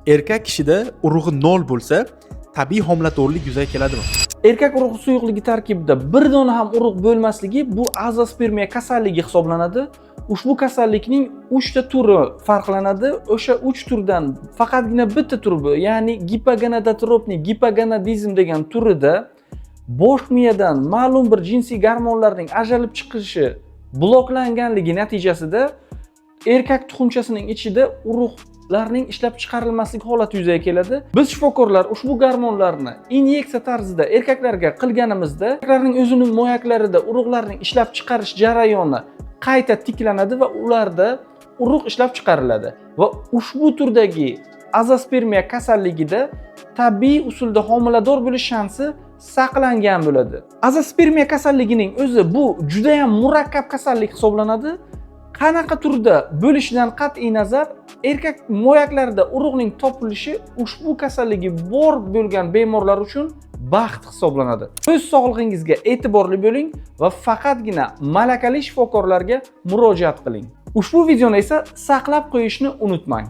Erkak kishida urug'i 0 bo'lsa, tabiiy homiladorlik yuzaga keladimi? Erkak urug'i suyuqligi tarkibida bir dona ham urug' bo'lmasligi bu azospermiya kasalligi hisoblanadi. Ushbu kasallikning 3 ta turi farqlanadi. O'sha 3 turdan faqatgina bitta turi, ya'ni gipogonadotropniy gipogonadizm degan turida bosh miyadan ma'lum bir jinsiy gormonlarning ajralib chiqishi bloklanganligi natijasida erkak tuxumchasining ichida urug'larning ishlab chiqarilmasligi holati yuzaga keladi. Biz shifokorlar ushbu gormonlarni inyeksiya tarzida erkaklarga qilganimizda, erkaklarning o'zining mo'yaklarida urug'larning ishlab chiqarish jarayoni qayta tiklanadi va ularda urug' ishlab chiqariladi. Va ushbu turdagi azospermiya kasalligida tabiiy usulda homilador bo'lish shansi saqlangan bo'ladi. Azospermiya kasalligining o'zi bu juda ham murakkab kasallik hisoblanadi. Qanaqa turda bo'lishidan qat'iy nazar, erkak mo'yaklarida urug'ning topilishi ushbu kasalligi bor bo'lgan bemorlar uchun baxt hisoblanadi. O'z sog'lig'ingizga e'tiborli bo'ling va faqatgina malakali shifokorlarga murojaat qiling. Ushbu videoni esa saqlab qo'yishni unutmang.